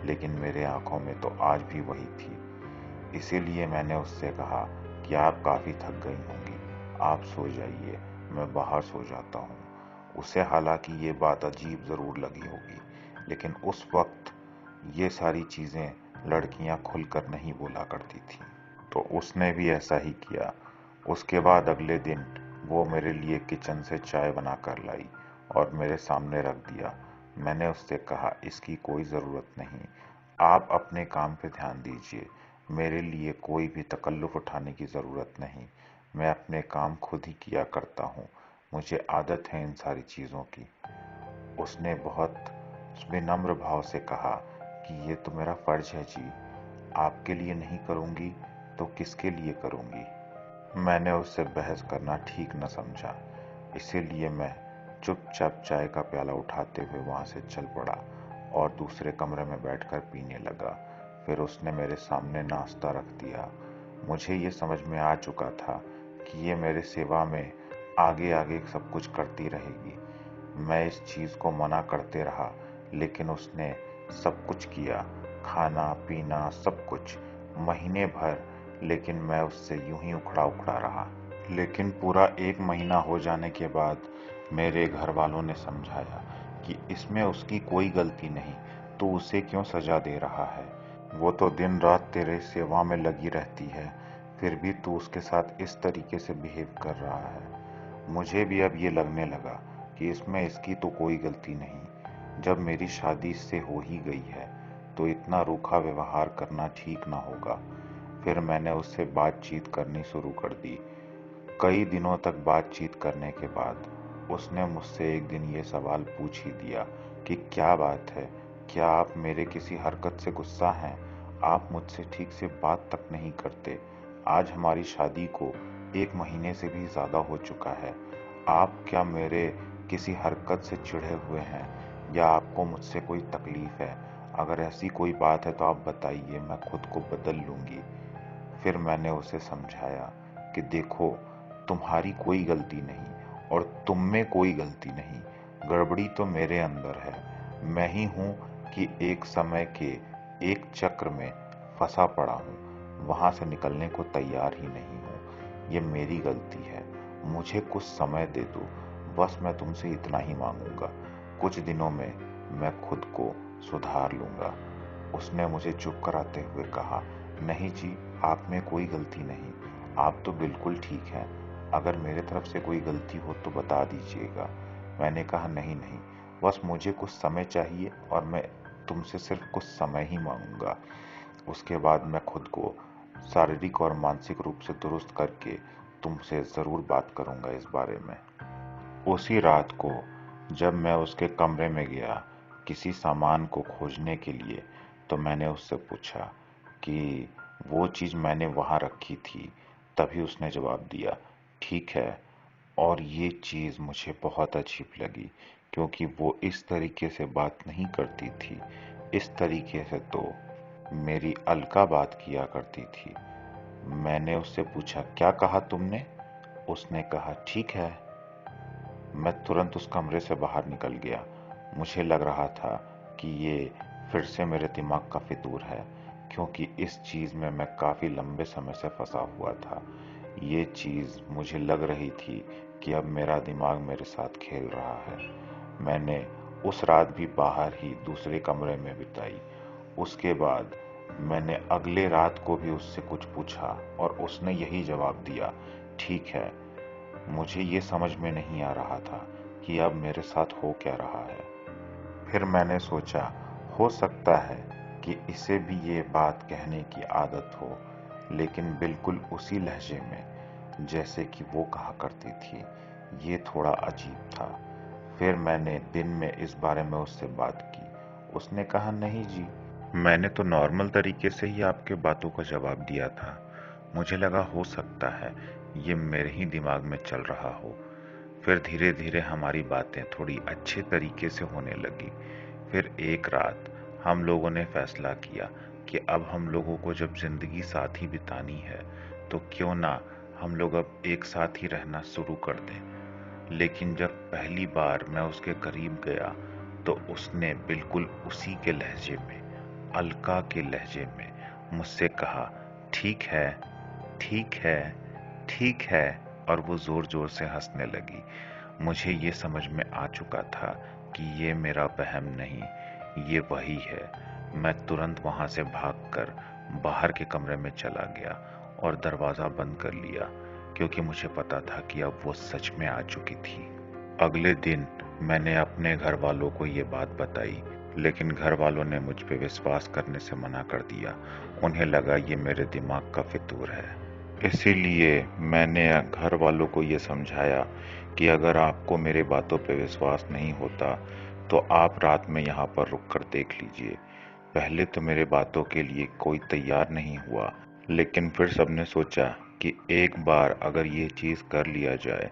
लेकिन मेरे आंखों में तो आज भी वही थी। इसीलिए मैंने उससे कहा कि आप काफ़ी थक गई होंगी, आप सो जाइए, मैं बाहर सो जाता हूँ। उसे हालांकि ये बात अजीब ज़रूर लगी होगी, लेकिन उस वक्त ये सारी चीज़ें लड़कियां खुलकर नहीं बोला करती थी। तो उसने भी ऐसा ही किया। उसके बाद अगले दिन वो मेरे लिए किचन से चाय बनाकर लाई और मेरे सामने रख दिया। मैंने उससे कहा, इसकी कोई ज़रूरत नहीं, आप अपने काम पे ध्यान दीजिए, मेरे लिए कोई भी तकल्लुफ़ उठाने की ज़रूरत नहीं, मैं अपने काम खुद ही किया करता हूँ, मुझे आदत है इन सारी चीज़ों की। उसने बहुत विनम्र भाव से कहा कि ये तो मेरा फर्ज है जी, आपके लिए नहीं करूँगी तो किसके लिए करूँगी। मैंने उससे बहस करना ठीक न समझा, इसीलिए मैं चुपचाप चाय का प्याला उठाते हुए वहां से चल पड़ा और दूसरे कमरे में बैठकर पीने लगा। फिर उसने मेरे सामने नाश्ता रख दिया। मुझे ये समझ में आ चुका था कि ये मेरे सेवा में आगे आगे सब कुछ करती रहेगी। मैं इस चीज को मना करते रहा, लेकिन उसने सब कुछ किया, खाना पीना सब कुछ, महीने भर। लेकिन मैं उससे यूं ही उखड़ा उखड़ा रहा। लेकिन पूरा 1 महीना हो जाने के बाद मेरे घर वालों ने समझाया कि इसमें उसकी कोई गलती नहीं, तो उसे क्यों सजा दे रहा है। वो तो दिन रात तेरे सेवा में लगी रहती है, फिर भी तू उसके साथ इस तरीके से बिहेव कर रहा है। मुझे भी अब ये लगने लगा कि इसमें इसकी तो कोई गलती नहीं। जब मेरी शादी इससे हो ही गई है तो इतना रूखा व्यवहार करना ठीक ना होगा। फिर मैंने उससे बातचीत करनी शुरू कर दी। कई दिनों तक बातचीत करने के बाद उसने मुझसे एक दिन ये सवाल पूछ ही दिया कि क्या बात है, क्या आप मेरे किसी हरकत से गुस्सा हैं? आप मुझसे ठीक से बात तक नहीं करते। आज हमारी शादी को 1 महीने से भी ज्यादा हो चुका है। आप क्या मेरे किसी हरकत से चिढ़े हुए हैं या आपको मुझसे कोई तकलीफ है? अगर ऐसी कोई बात है तो आप बताइए, मैं खुद को बदल लूंगी। फिर मैंने उसे समझाया कि देखो, तुम्हारी कोई गलती नहीं और तुम में कोई गलती नहीं, गड़बड़ी तो मेरे अंदर है। मैं ही हूं कि एक समय के एक चक्र में फंसा पड़ा हूं, वहां से निकलने को तैयार ही नहीं हूं। ये मेरी गलती है, मुझे कुछ समय दे दो, बस मैं तुमसे इतना ही मांगूंगा। कुछ दिनों में मैं खुद को सुधार लूंगा। उसने मुझे चुप कराते हुए कहा, नहीं जी, आप में कोई गलती नहीं, आप तो बिल्कुल ठीक हैं। अगर मेरे तरफ से कोई गलती हो तो बता दीजिएगा। मैंने कहा, नहीं नहीं, बस मुझे कुछ समय चाहिए और मैं तुमसे सिर्फ कुछ समय ही मांगूंगा। उसके बाद मैं खुद को शारीरिक और मानसिक रूप से दुरुस्त करके तुमसे जरूर बात करूंगा इस बारे में। उसी रात को जब मैं उसके कमरे में गया किसी सामान को खोजने के लिए, तो मैंने उससे पूछा कि वो चीज़ मैंने वहाँ रखी थी। तभी उसने जवाब दिया, ठीक है। और ये चीज़ मुझे बहुत अजीब लगी, क्योंकि वो इस तरीके से बात नहीं करती थी। इस तरीके से तो मेरी अलका बात किया करती थी। मैंने उससे पूछा, क्या कहा तुमने? उसने कहा, ठीक है। मैं तुरंत उस कमरे से बाहर निकल गया। मुझे लग रहा था कि ये फिर से मेरे दिमाग का फितूर है, क्योंकि इस चीज़ में मैं काफ़ी लंबे समय से फंसा हुआ था। ये चीज़ मुझे लग रही थी कि अब मेरा दिमाग मेरे साथ खेल रहा है। मैंने उस रात भी बाहर ही दूसरे कमरे में बिताई। उसके बाद मैंने अगले रात को भी उससे कुछ पूछा और उसने यही जवाब दिया, ठीक है। मुझे ये समझ में नहीं आ रहा था कि अब मेरे साथ हो क्या रहा है। फिर मैंने सोचा, हो सकता है कि इसे भी ये बात कहने की आदत हो, लेकिन बिल्कुल उसी लहजे में जैसे कि वो कहा करती थी। ये थोड़ा अजीब था। फिर मैंने दिन में इस बारे में उससे बात की। उसने कहा, नहीं जी, मैंने तो नॉर्मल तरीके से ही आपके बातों का जवाब दिया था। मुझे लगा हो सकता है ये मेरे ही दिमाग में चल रहा हो। फिर धीरे धीरे हमारी बातें थोड़ी अच्छे तरीके से होने लगी। फिर एक रात हम लोगों ने फैसला किया कि अब हम लोगों को जब जिंदगी साथ ही बितानी है तो क्यों ना हम लोग अब एक साथ ही रहना शुरू कर दें। लेकिन जब पहली बार मैं उसके करीब गया तो उसने बिल्कुल उसी के लहजे में, अलका के लहजे में मुझसे कहा, ठीक है, ठीक है, ठीक है, और वो जोर जोर से हंसने लगी। मुझे ये समझ में आ चुका था कि ये मेरा वहम नहीं, ये वही है। मैं तुरंत वहां से भागकर बाहर के कमरे में चला गया और दरवाजा बंद कर लिया, क्योंकि मुझे पता था कि अब वो सच में आ चुकी थी। अगले दिन मैंने अपने घर वालों को ये बात बताई, लेकिन घर वालों ने मुझ पे विश्वास करने से मना कर दिया। उन्हें लगा ये मेरे दिमाग का फितूर है। इसीलिए मैंने घर वालों को ये समझाया कि अगर आपको मेरे बातों पे विश्वास नहीं होता तो आप रात में यहाँ पर रुक कर देख लीजिए। पहले तो मेरे बातों के लिए कोई तैयार नहीं हुआ, लेकिन फिर सबने सोचा कि एक बार अगर ये चीज़ कर लिया जाए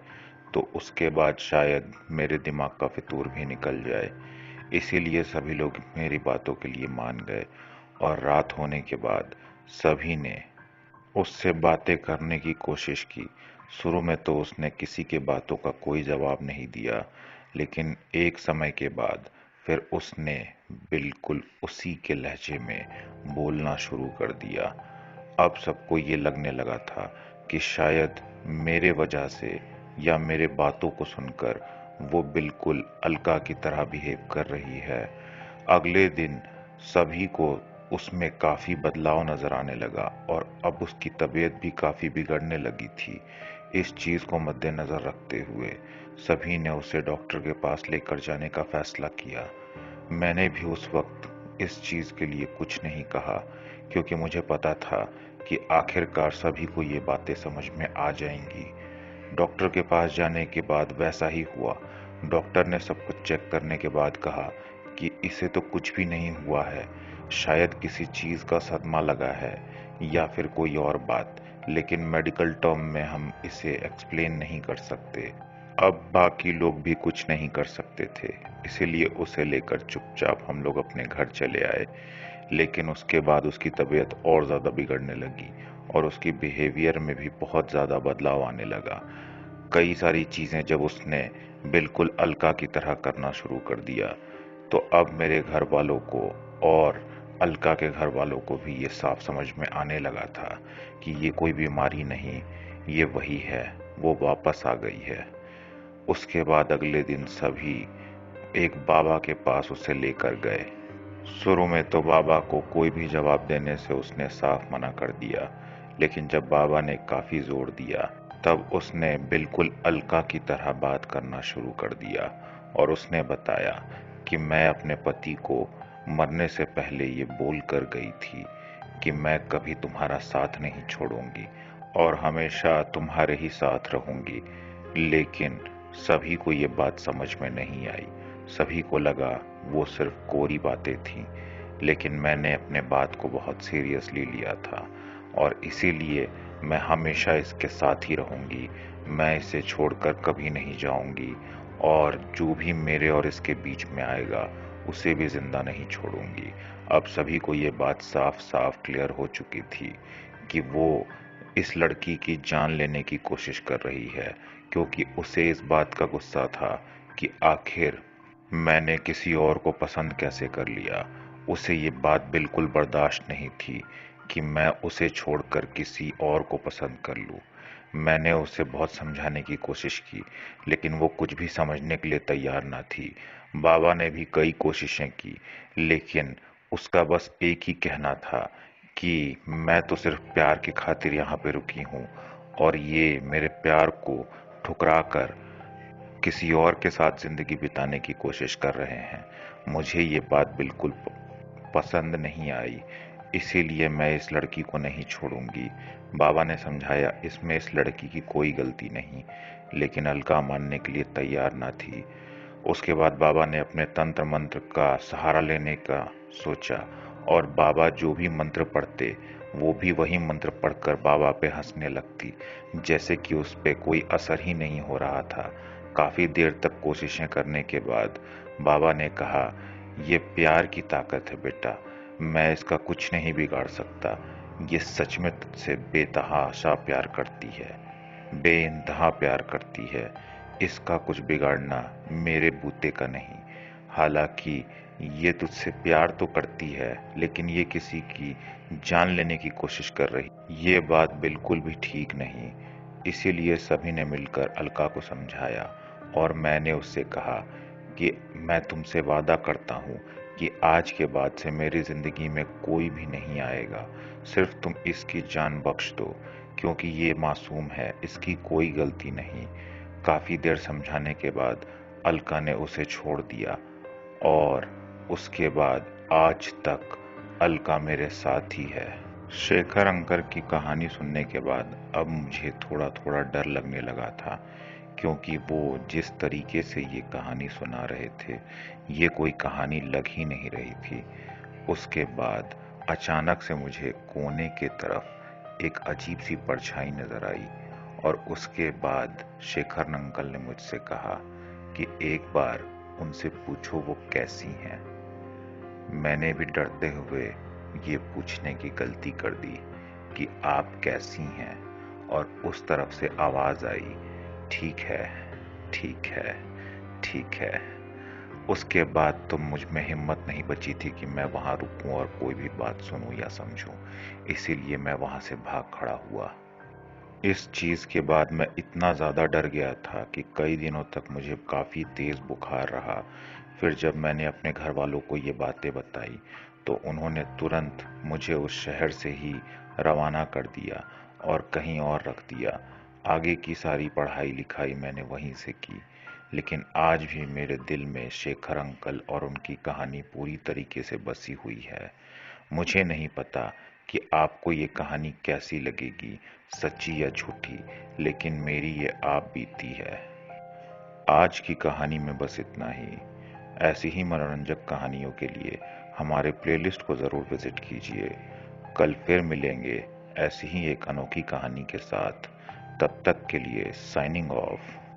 तो उसके बाद शायद मेरे दिमाग का फितूर भी निकल जाए। इसीलिए सभी लोग मेरी बातों के लिए मान गए और रात होने के बाद सभी ने उससे बातें करने की कोशिश की। शुरू में तो उसने किसी के बातों का कोई जवाब नहीं दिया, लेकिन एक समय के बाद फिर उसने बिल्कुल उसी के लहजे में बोलना शुरू कर दिया। अब सबको ये लगने लगा था कि शायद मेरे वजह से या मेरे बातों को सुनकर वो बिल्कुल अलका की तरह बिहेव कर रही है। अगले दिन सभी को उसमें काफी बदलाव नजर आने लगा और अब उसकी तबीयत भी काफी बिगड़ने लगी थी। इस चीज को मद्देनजर रखते हुए सभी ने उसे डॉक्टर के पास लेकर जाने का फैसला किया। मैंने भी उस वक्त इस चीज के लिए कुछ नहीं कहा, क्योंकि मुझे पता था कि आखिरकार सभी को ये बातें समझ में आ जाएंगी। डॉक्टर के पास जाने के बाद वैसा ही हुआ। डॉक्टर ने सब कुछ चेक करने के बाद कहा कि इसे तो कुछ भी नहीं हुआ है, शायद किसी चीज का सदमा लगा है या फिर कोई और बात, लेकिन मेडिकल टर्म में हम इसे एक्सप्लेन नहीं कर सकते। अब बाकी लोग भी कुछ नहीं कर सकते थे, इसीलिए उसे लेकर चुपचाप हम लोग अपने घर चले आए। लेकिन उसके बाद उसकी तबीयत और ज़्यादा बिगड़ने लगी और उसकी बिहेवियर में भी बहुत ज़्यादा बदलाव आने लगा। कई सारी चीज़ें जब उसने बिल्कुल अलका की तरह करना शुरू कर दिया, तो अब मेरे घर वालों को और अलका के घर वालों को भी ये साफ समझ में आने लगा था कि ये कोई बीमारी नहीं, ये वही है, वो वापस आ गई है। उसके बाद अगले दिन सभी एक बाबा के पास उसे लेकर गए। शुरू में तो बाबा को कोई भी जवाब देने से उसने साफ मना कर दिया, लेकिन जब बाबा ने काफी जोर दिया तब उसने बिल्कुल अलका की तरह बात करना शुरू कर दिया और उसने बताया कि मैं अपने पति को मरने से पहले ये बोल कर गई थी कि मैं कभी तुम्हारा साथ नहीं छोड़ूंगी और हमेशा तुम्हारे ही साथ रहूंगी। लेकिन सभी को ये बात समझ में नहीं आई। सभी को लगा वो सिर्फ कोरी बातें थीं, लेकिन मैंने अपने बात को बहुत सीरियसली लिया था और इसीलिए मैं हमेशा इसके साथ ही रहूंगी। मैं इसे छोड़कर कभी नहीं जाऊंगी और जो भी मेरे और इसके बीच में आएगा उसे भी जिंदा नहीं छोड़ूंगी। अब सभी को ये बात साफ साफ क्लियर हो चुकी थी कि वो इस लड़की की जान लेने की कोशिश कर रही है, क्योंकि उसे इस बात का गुस्सा था कि आखिर मैंने किसी और को पसंद कैसे कर लिया। उसे ये बात बिल्कुल बर्दाश्त नहीं थी कि मैं उसे छोड़कर किसी और को पसंद कर लूं। मैंने उसे बहुत समझाने की कोशिश की, लेकिन वो कुछ भी समझने के लिए तैयार ना थी। बाबा ने भी कई कोशिशें की, लेकिन उसका बस एक ही कहना था कि मैं तो सिर्फ प्यार की खातिर यहाँ पे रुकी हूँ और ये मेरे प्यार को ठुकरा कर किसी और के साथ जिंदगी बिताने की कोशिश कर रहे हैं। मुझे ये बात बिल्कुल पसंद नहीं आई, इसीलिए मैं इस लड़की को नहीं छोड़ूंगी। बाबा ने समझाया इसमें इस लड़की की कोई गलती नहीं, लेकिन अलका मानने के लिए तैयार ना थी। उसके बाद बाबा ने अपने तंत्र मंत्र का सहारा लेने का सोचा और बाबा जो भी मंत्र पढ़ते वो भी वही मंत्र पढ़कर बाबा पे हंसने लगती, जैसे कि उस पे कोई असर ही नहीं हो रहा था। काफी देर तक कोशिशें करने के बाद बाबा ने कहा, ये प्यार की ताकत है बेटा, मैं इसका कुछ नहीं बिगाड़ सकता। ये सच में तुझसे बेतहाशा प्यार करती है। बेइंतहा प्यार करती है। इसका कुछ बिगाड़ना मेरे बूते का नहीं। हालांकि ये तुझसे प्यार तो करती है, लेकिन ये किसी की जान लेने की कोशिश कर रही। ये बात बिल्कुल भी ठीक नहीं। इसीलिए सभी ने मिलकर अलका को समझाया और मैंने उससे कहा कि मैं तुमसे वादा करता हूँ कि आज के बाद से मेरी जिंदगी में कोई भी नहीं आएगा। सिर्फ तुम इसकी जान बख्श दो, क्योंकि ये मासूम है, इसकी कोई गलती नहीं। काफी देर समझाने के बाद अलका ने उसे छोड़ दिया और उसके बाद आज तक अलका मेरे साथ ही है। शेखर अंकल की कहानी सुनने के बाद अब मुझे थोड़ा थोड़ा डर लगने लगा था, क्योंकि वो जिस तरीके से ये कहानी सुना रहे थे, ये कोई कहानी लग ही नहीं रही थी। उसके बाद अचानक से मुझे कोने के तरफ एक अजीब सी परछाई नजर आई और उसके बाद शेखर अंकल ने मुझसे कहा कि एक बार उनसे पूछो वो कैसी हैं। मैंने भी डरते हुए ये पूछने की गलती कर दी कि आप कैसी हैं, और उस तरफ से आवाज आई, ठीक है, ठीक है, ठीक है। उसके बाद तो मुझ में हिम्मत नहीं बची थी कि मैं वहां रुकूं और कोई भी बात सुनूं या समझूं। इसीलिए मैं वहां से भाग खड़ा हुआ। इस चीज के बाद मैं इतना ज्यादा डर गया था कि कई दिनों तक मुझे काफी तेज बुखार रहा। फिर जब मैंने अपने घर वालों को ये बातें बताई तो उन्होंने तुरंत मुझे उस शहर से ही रवाना कर दिया और कहीं और रख दिया। आगे की सारी पढ़ाई लिखाई मैंने वहीं से की। लेकिन आज भी मेरे दिल में शेखर अंकल और उनकी कहानी पूरी तरीके से बसी हुई है। मुझे नहीं पता कि आपको ये कहानी कैसी लगेगी, सच्ची या झूठी, लेकिन मेरी ये आप बीती है। आज की कहानी में बस इतना ही। ऐसी ही मनोरंजक कहानियों के लिए हमारे प्लेलिस्ट को ज़रूर विजिट कीजिए। कल फिर मिलेंगे ऐसी ही एक अनोखी कहानी के साथ। तब तक के लिए साइनिंग ऑफ।